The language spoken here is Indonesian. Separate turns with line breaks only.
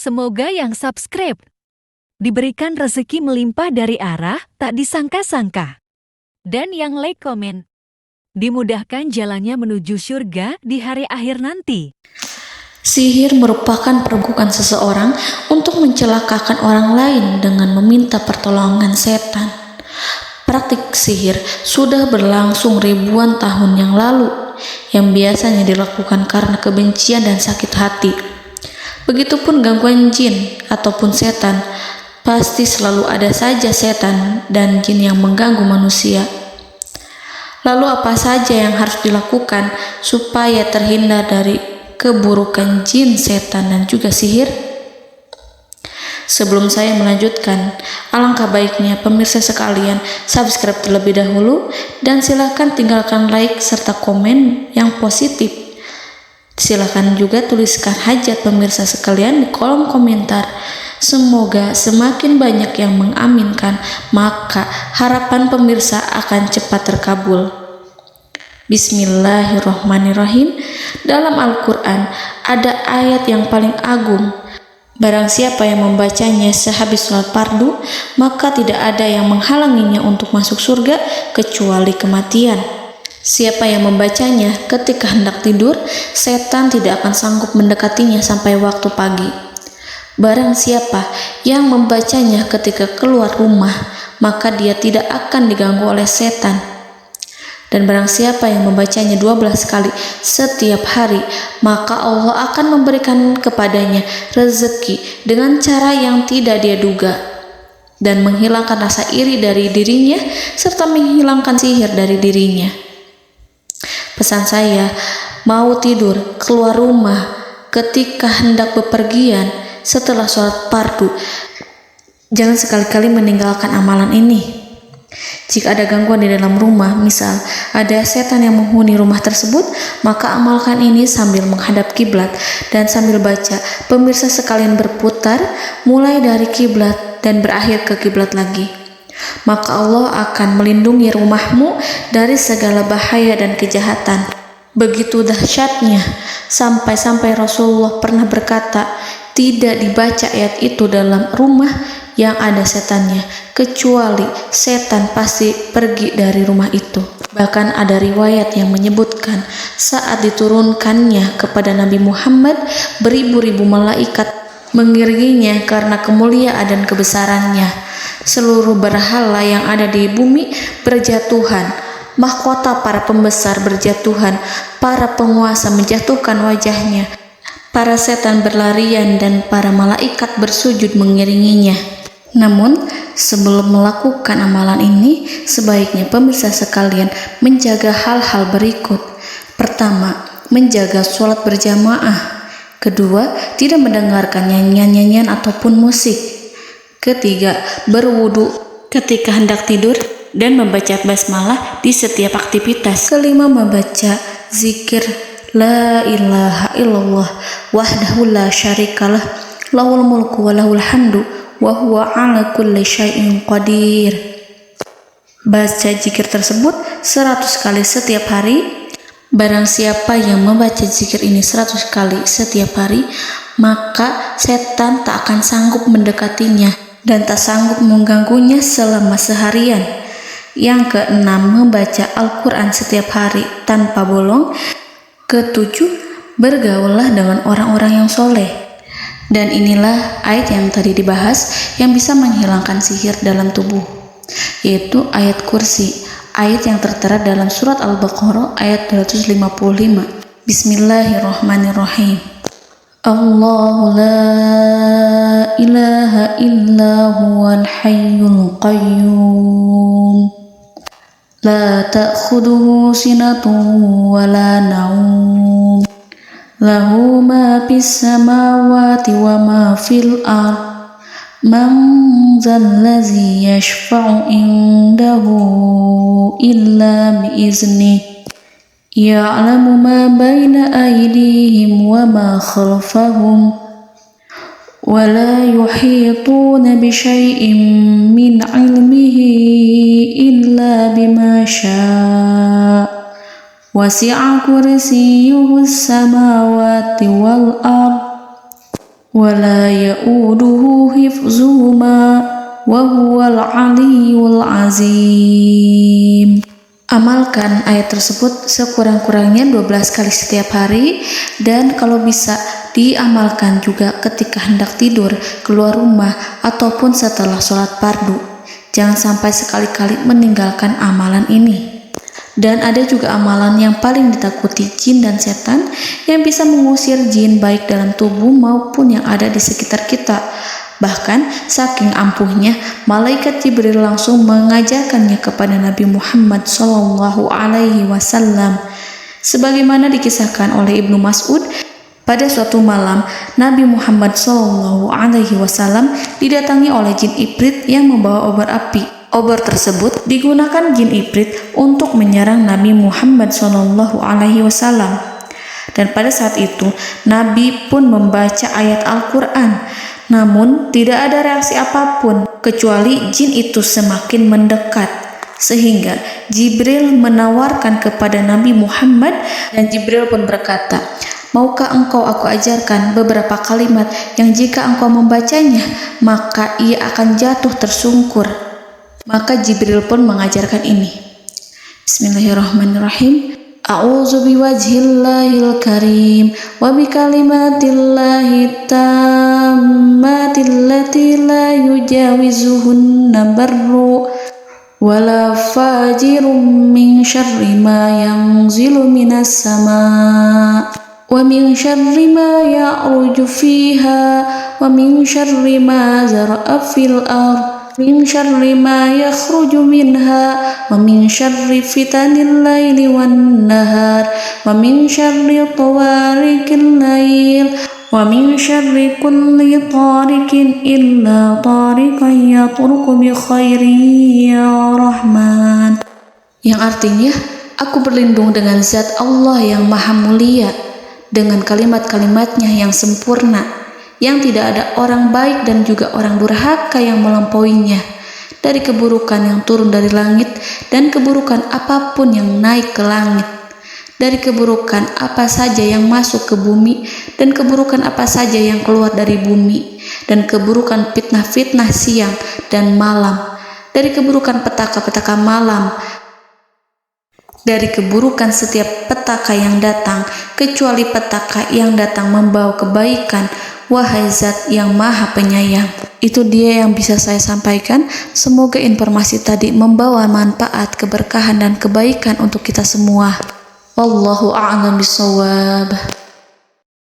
Semoga yang subscribe diberikan rezeki melimpah dari arah tak disangka-sangka. Dan yang like komen, dimudahkan jalannya menuju surga di hari akhir nanti.
Sihir merupakan perbuatan seseorang untuk mencelakakan orang lain dengan meminta pertolongan setan. Praktik sihir sudah berlangsung ribuan tahun yang lalu, yang biasanya dilakukan karena kebencian dan sakit hati. Begitupun gangguan jin ataupun setan, pasti selalu ada saja setan dan jin yang mengganggu manusia. Lalu apa saja yang harus dilakukan supaya terhindar dari keburukan jin, setan, dan juga sihir? Sebelum saya melanjutkan, alangkah baiknya pemirsa sekalian subscribe terlebih dahulu dan silakan tinggalkan like serta komen yang positif. Silakan juga tuliskan hajat pemirsa sekalian di kolom komentar. Semoga semakin banyak yang mengaminkan, maka harapan pemirsa akan cepat terkabul. Bismillahirrahmanirrahim. Dalam Al-Quran ada ayat yang paling agung. Barang siapa yang membacanya sehabis sholat fardu, maka tidak ada yang menghalanginya untuk masuk surga kecuali kematian. Siapa yang membacanya ketika hendak tidur, setan tidak akan sanggup mendekatinya sampai waktu pagi. Barang siapa yang membacanya ketika keluar rumah, maka dia tidak akan diganggu oleh setan. Dan barang siapa yang membacanya 12 kali setiap hari, maka Allah akan memberikan kepadanya rezeki dengan cara yang tidak dia duga, dan menghilangkan rasa iri dari dirinya, serta menghilangkan sihir dari dirinya. Pesan saya, mau tidur, keluar rumah, ketika hendak bepergian, setelah sholat fardu, jangan sekali-kali meninggalkan amalan ini. Jika ada gangguan di dalam rumah, misal ada setan yang menghuni rumah tersebut, maka amalkan ini sambil menghadap kiblat dan sambil baca. Pemirsa sekalian berputar mulai dari kiblat dan berakhir ke kiblat lagi. Maka Allah akan melindungi rumahmu dari segala bahaya dan kejahatan. Begitu dahsyatnya, sampai-sampai Rasulullah pernah berkata, tidak dibaca ayat itu dalam rumah yang ada setannya, kecuali setan pasti pergi dari rumah itu. Bahkan ada riwayat yang menyebutkan saat diturunkannya kepada Nabi Muhammad, beribu-ribu malaikat mengiringinya karena kemuliaan dan kebesarannya. Seluruh berhala yang ada di bumi berjatuhan, mahkota para pembesar berjatuhan, para penguasa menjatuhkan wajahnya, para setan berlarian, dan para malaikat bersujud mengiringinya. Namun, sebelum melakukan amalan ini, sebaiknya pemirsa sekalian menjaga hal-hal berikut. Pertama, menjaga sholat berjamaah. Kedua, tidak mendengarkan nyanyian-nyanyian ataupun musik. Ketiga, berwudu ketika hendak tidur dan membaca basmalah di setiap aktivitas. Kelima, membaca zikir La ilaha illallah wahdahu la syarikalah lahul mulku wa lahul hamdu wa huwa ala kulli syai'in qadir. Baca zikir tersebut 100 kali setiap hari. Barang siapa yang membaca zikir ini 100 kali setiap hari, maka setan tak akan sanggup mendekatinya dan tak sanggup mengganggunya selama seharian. Yang keenam, membaca Al-Quran setiap hari tanpa bolong. Ketujuh, bergaullah dengan orang-orang yang soleh. Dan inilah ayat yang tadi dibahas yang bisa menghilangkan sihir dalam tubuh, yaitu ayat kursi, ayat yang tertera dalam surat Al-Baqarah ayat 255. Bismillahirrahmanirrahim. Allahu la ilaha illa huwal hayyul qayyum la ta'khuduhu sinatun wa la naum lahu ma fis samawati wa ma fil ard man zallazi yashfa'u indahu illa biiznih ya'lamu ma baina aydihim wa ma khalfahum wa la yuhituna bi syai'in min 'ilmihi illa bima syaa' wasi'a kursiyyuhu as-samawati wal ard ولا يؤوده حفظهما وهو العلي العظيم. Amalkan ayat tersebut sekurang-kurangnya 12 kali setiap hari, dan kalau bisa diamalkan juga ketika hendak tidur, keluar rumah, ataupun setelah sholat fardu. Jangan sampai sekali-kali meninggalkan amalan ini. Dan ada juga amalan yang paling ditakuti jin dan setan, yang bisa mengusir jin baik dalam tubuh maupun yang ada di sekitar kita. Bahkan saking ampuhnya, malaikat Jibril langsung mengajarkannya kepada Nabi Muhammad SAW. Sebagaimana dikisahkan oleh Ibnu Mas'ud, pada suatu malam Nabi Muhammad SAW didatangi oleh jin Ifrit yang membawa obor api. Obor tersebut digunakan jin Ifrit untuk menyerang Nabi Muhammad SAW. Dan pada saat itu Nabi pun membaca ayat Al-Quran. Namun tidak ada reaksi apapun kecuali jin itu semakin mendekat, sehingga Jibril menawarkan kepada Nabi Muhammad, dan Jibril pun berkata, "Maukah engkau aku ajarkan beberapa kalimat yang jika engkau membacanya maka ia akan jatuh tersungkur?" Maka Jibril pun mengajarkan ini. Bismillahirrahmanirrahim. A'udzu biwajhillahil karim wa bikalimatillahi tammati allati la yujawizuhunna barru wala fajirun min syarri ma yanzilu minas sama' wa min syarri ma ya'ruju fiha wa min syarri ma zara'a fil ardh min syarri ma yakhruju minha wa min syarri fitanil laili wan nahar wa min syarri tawarikil lail wa min syarri kulli tarikin illa tarikan yatruku bi khairin ya Rahman. Yang artinya, aku berlindung dengan zat Allah yang maha mulia, dengan kalimat-kalimatnya yang sempurna, yang tidak ada orang baik dan juga orang durhaka yang melampauinya, dari keburukan yang turun dari langit dan keburukan apapun yang naik ke langit, dari keburukan apa saja yang masuk ke bumi dan keburukan apa saja yang keluar dari bumi, dan keburukan fitnah-fitnah siang dan malam, dari keburukan petaka-petaka malam, dari keburukan setiap petaka yang datang, kecuali petaka yang datang membawa kebaikan. Wahai Zat yang Maha Penyayang. Itu dia yang bisa saya sampaikan. Semoga informasi tadi membawa manfaat, keberkahan dan kebaikan untuk kita semua. Wallahu a'lam bishawab.